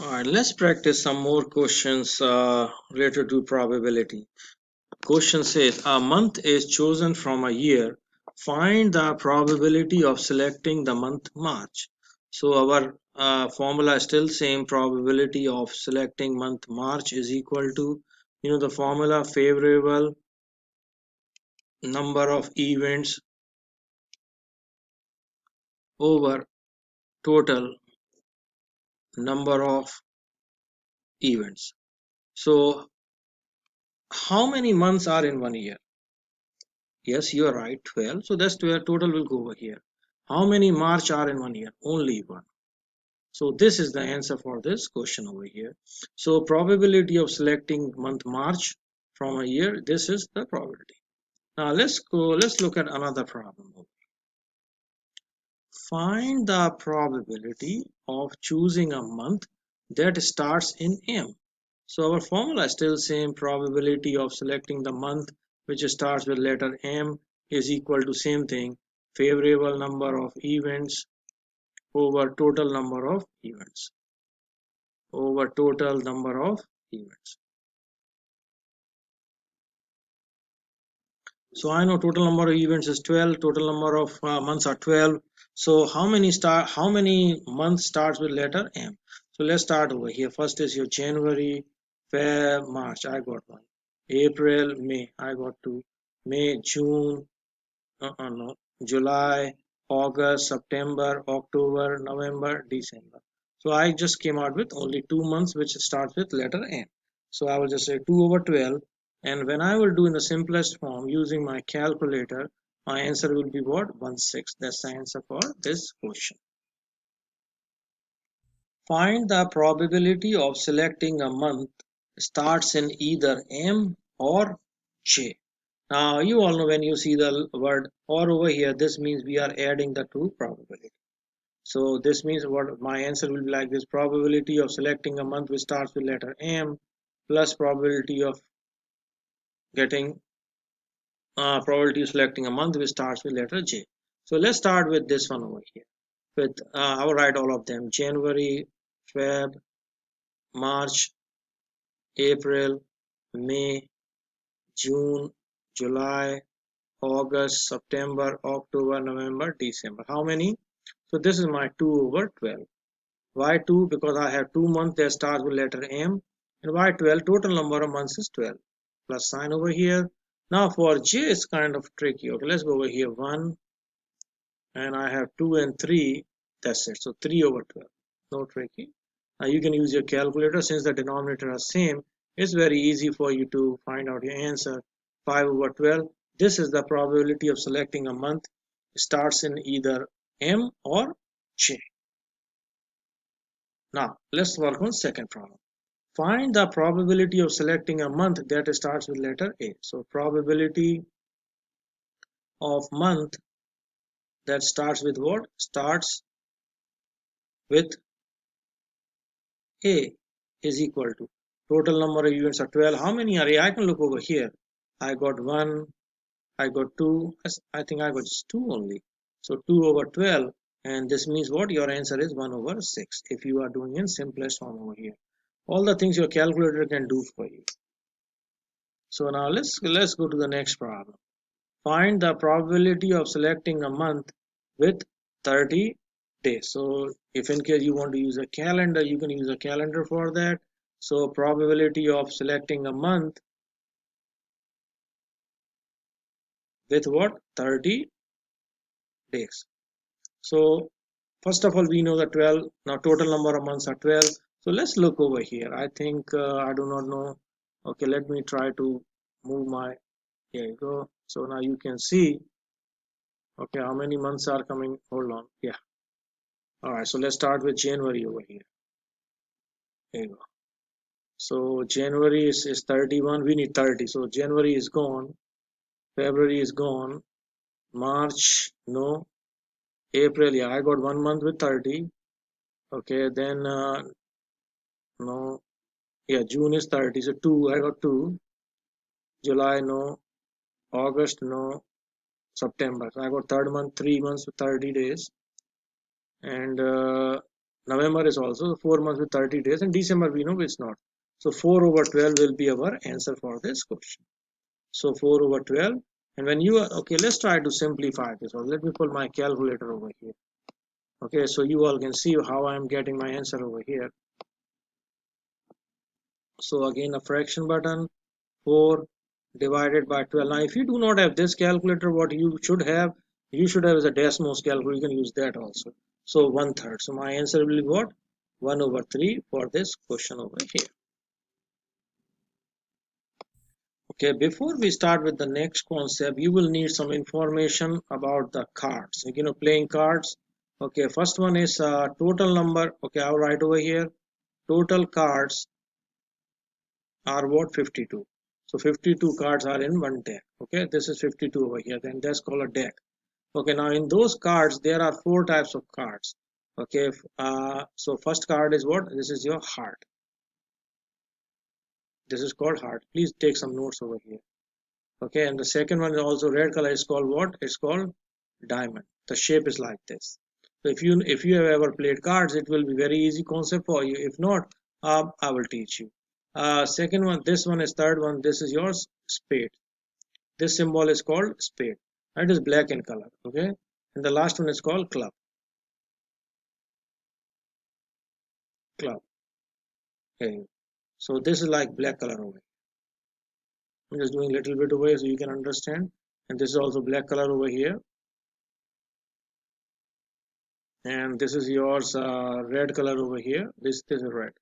All right, let's practice some more questions related to probability. Question says a month is chosen from a year. Find the probability of selecting the month March. So our formula is still same. Probability of selecting month March is equal to, the formula, favorable number of events over total number of events. So how many months are in one year? Yes, you are right, 12. So that's 12 total will go over here. How many March are in one year? Only one. So this is the answer for this question over here. So probability of selecting month March from a year, this is the probability. Now let's look at another problem. Find the probability of choosing a month that starts in M. So our formula is still same. Probability of selecting the month which starts with letter M is equal to same thing, favorable number of events over total number of events over total number of events. So I know total number of events is 12, total number of months are 12. So how many months starts with letter M? So let's start over here. First is your January, Feb, March. I got one. April, May. I got two. May, June, no. July, August, September, October, November, December. So I just came out with only 2 months which starts with letter N. So I will just say 2 over 12, and when I will do in the simplest form using my calculator, my answer will be what? 1/6. That's the answer for this question. Find the probability of selecting a month starts in either M or J. Now you all know when you see the word or over here, this means we are adding the two probability. So this means what my answer will be like this: probability of selecting a month which starts with letter M plus probability of getting probability of selecting a month which starts with letter J. So let's start with this one over here. With I will write all of them: January, Feb, March, April, May, June, July, August, September, October, November, December. How many? So this is my 2 over 12. Why 2? Because I have 2 months that starts with letter M. And why 12? Total number of months is 12. Plus sign over here. Now for J it's kind of tricky. Okay, let's go over here. 1 and I have 2 and 3. That's it. So 3 over 12. No tricky. Now you can use your calculator. Since the denominator are same, it's very easy for you to find out your answer. 5 over 12. This is the probability of selecting a month. It starts in either M or J. Now let's work on second problem. Find the probability of selecting a month that starts with letter A. So probability of month that starts with what? Starts with A is equal to total number of events are 12. How many are A? I can look over here. I got 1, I got 2. I think I got just 2 only. So 2 over 12, and this means what? Your answer is 1 over 6 if you are doing in simplest form over here. All the things your calculator can do for you. So now let's go to the next problem. Find the probability of selecting a month with 30 days. So if in case you want to use a calendar, you can use a calendar for that. So probability of selecting a month with what? 30 days. So first of all, we know that 12. Now total number of months are 12. So let's look over here. I think I do not know. Okay, let me try to move my, here you go. So now you can see, okay, how many months are coming. Hold on. Yeah. All right. So let's start with January over here. There you go. So January is 31. We need 30. So January is gone. February is gone. March, no. April, yeah, I got 1 month with 30. Okay, then no. Yeah, June is 30. So 2, I got 2. July, no. August, no. September. So I got third month, 3 months with 30 days. And November is also 4 months with 30 days, and December we know it's not. So 4 over 12 will be our answer for this question. So 4 over 12. And when you are, okay, let's try to simplify this. Or let me pull my calculator over here. Okay, so you all can see how I'm getting my answer over here. So again, a fraction button, 4 divided by 12. Now, if you do not have this calculator, what you should have is a Desmos calculator. You can use that also. So 1/3. So my answer will be what? 1 over 3 for this question over here. Okay, before we start with the next concept, you will need some information about the cards. Playing cards. Okay, first one is total number. Okay, I'll write over here. Total cards are what? 52. So 52 cards are in one deck. Okay, this is 52 over here. Then that's called a deck. Okay, now in those cards, there are four types of cards. Okay, so first card is what? This is your heart. This is called heart. Please take some notes over here. Okay, and the second one is also red color. It's called what? It's called diamond. The shape is like this. So if you have ever played cards, it will be very easy concept for you. If not, I will teach you. Second one, this one is third one. This is yours, spade. This symbol is called spade. It is black in color. Okay, and the last one is called club. Club. Okay. So this is like black color over here. I'm just doing a little bit over here so you can understand. And this is also black color over here. And this is yours red color over here. This is red.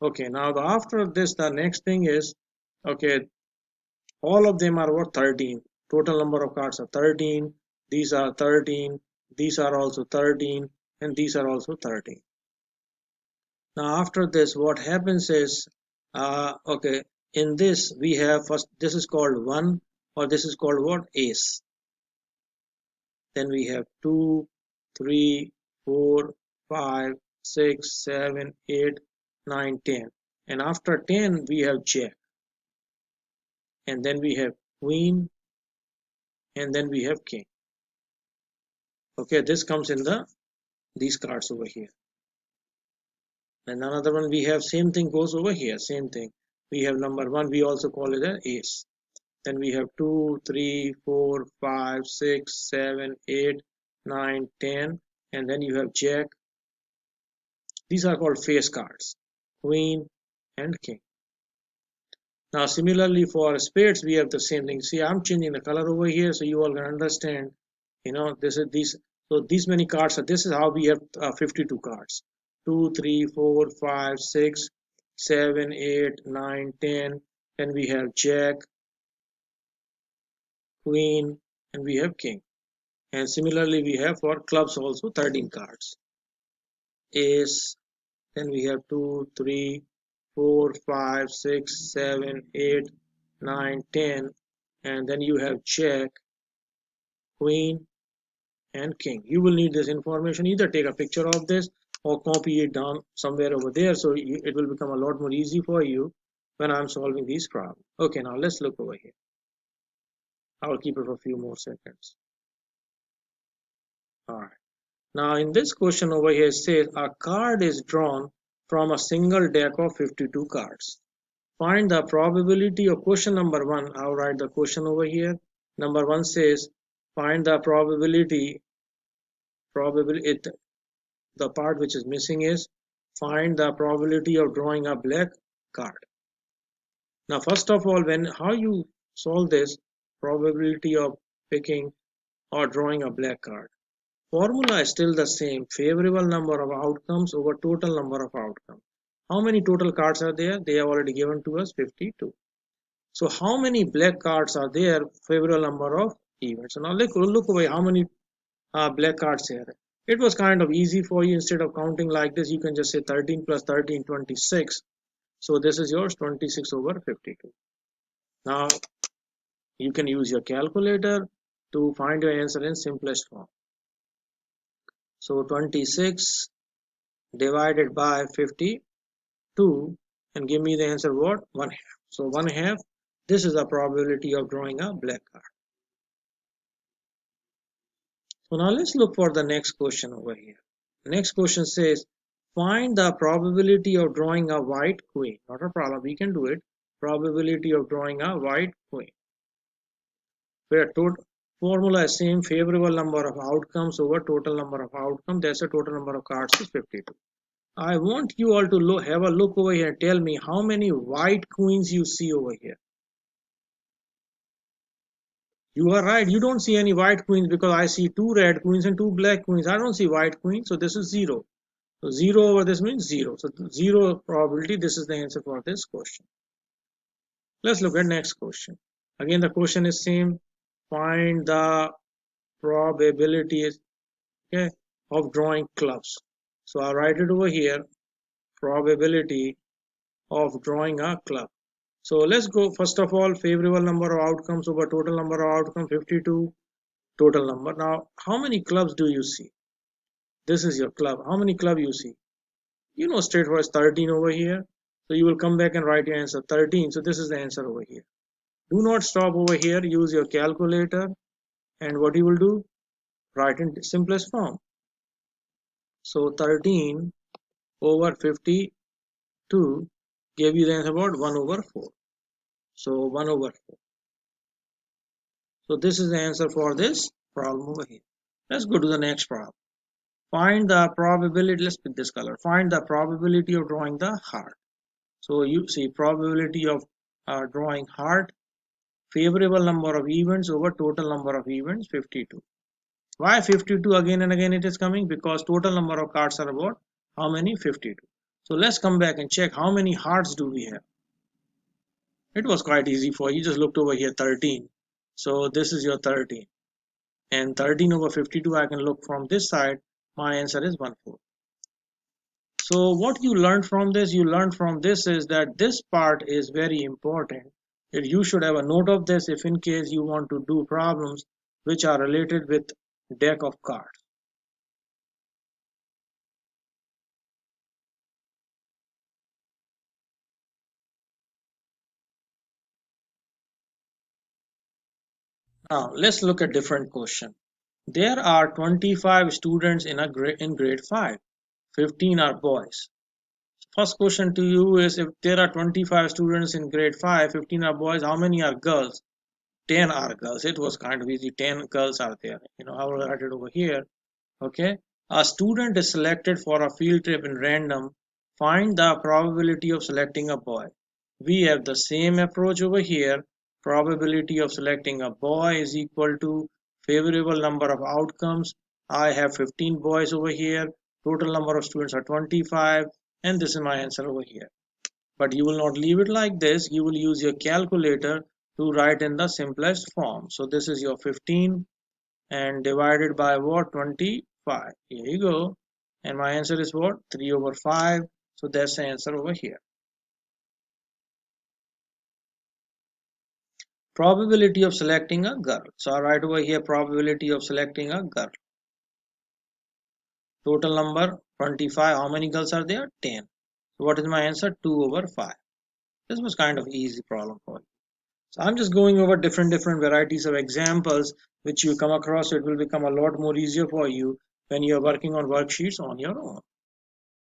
Okay, now after this, the next thing is, okay, all of them are what? 13. Total number of cards are 13. These are 13. These are also 13. And these are also 13. Now after this, what happens is, okay, in this we have first, this is called 1, or this is called what? Ace. Then we have 2, 3, 4, 5, 6, 7, 8, 9, 10. And after 10 we have jack. And then we have queen. And then we have king. Okay, this comes in these cards over here. And another one we have same thing goes over here. Same thing. We have number 1. We also call it an ace. Then we have 2, 3, 4, 5, 6, 7, 8, 9, 10. And then you have jack. These are called face cards. Queen and king. Now similarly for spades we have the same thing. See, I'm changing the color over here so you all can understand. This is these. So these many cards. So this is how we have 52 cards. 2, 3, 4, 5, 6, 7, 8, 9, 10. Then we have jack, queen, and we have king. And similarly we have for clubs also 13 cards. Ace. Then we have 2, 3, 4, 5, 6, 7, 8, 9, 10. And then you have jack, queen, and king. You will need this information. Either take a picture of this or copy it down somewhere over there so it will become a lot more easy for you when I'm solving these problems. Okay, now let's look over here. I'll keep it for a few more seconds. Alright. Now in this question over here it says a card is drawn from a single deck of 52 cards. Find the probability of question number 1. I'll write the question over here. Number 1 says find the probability the part which is missing is find the probability of drawing a black card. Now first of all, how you solve this probability of picking or drawing a black card, formula is still the same, favorable number of outcomes over total number of outcomes. How many total cards are there? They are already given to us 52. So how many black cards are there? Favorable number of events. So now look away how many black cards here. It was kind of easy for you. Instead of counting like this, you can just say 13 plus 13, 26. So this is yours, 26 over 52. Now you can use your calculator to find your answer in simplest form. So 26 divided by 52 and give me the answer what? 1/2. So 1/2. This is the probability of drawing a black card. So now let's look for the next question over here. Next question says, find the probability of drawing a white queen. Not a problem, we can do it. Probability of drawing a white queen. Where total formula is same, favorable number of outcomes over total number of outcomes. That's the total number of cards is 52. I want you all to have a look over here. Tell me how many white queens you see over here. You are right. You don't see any white queens because I see two red queens and two black queens. I don't see white queens. So this is 0. So 0 over this means 0. So 0 probability. This is the answer for this question. Let's look at next question. Again, the question is same. Find the probabilities, okay, of drawing clubs. So I'll write it over here. Probability of drawing a club. So let's go first of all, favorable number of outcomes over total number of outcomes, 52 total number. Now, how many clubs do you see? This is your club. How many club you see? You know straightforward 13 over here. So you will come back and write your answer 13. So this is the answer over here. Do not stop over here. Use your calculator. And what you will do? Write in simplest form. So 13 over 52 gave you the answer about 1 over 4. So 1 over 4. So this is the answer for this problem over here. Let's go to the next problem. Find the probability, let's pick this color. Find the probability of drawing the heart. So you see probability of drawing heart, favorable number of events over total number of events, 52. Why 52 again and again it is coming? Because total number of cards are about how many? 52. So let's come back and check how many hearts do we have. It was quite easy for you. Just looked over here 13. So this is your 13. And 13 over 52 I can look from this side. My answer is 1/4. So what you learned from this? You learned from this is that this part is very important. You should have a note of this if in case you want to do problems which are related with deck of cards. Now let's look at different question. There are 25 students in grade 5. 15 are boys. First question to you is, if there are 25 students in grade 5, 15 are boys, how many are girls? 10 are girls. It was kind of easy. 10 girls are there. I will write it over here. Okay. A student is selected for a field trip in random. Find the probability of selecting a boy. We have the same approach over here. Probability of selecting a boy is equal to favorable number of outcomes. I have 15 boys over here. Total number of students are 25. And this is my answer over here. But you will not leave it like this. You will use your calculator to write in the simplest form. So this is your 15 and divided by what? 25. Here you go. And my answer is what? 3 over 5. So that's the answer over here. Probability of selecting a girl. So I write over here probability of selecting a girl. Total number 25. How many girls are there? 10. So what is my answer? 2 over 5. This was kind of easy problem for you. So I'm just going over different varieties of examples which you come across. So it will become a lot more easier for you when you are working on worksheets on your own.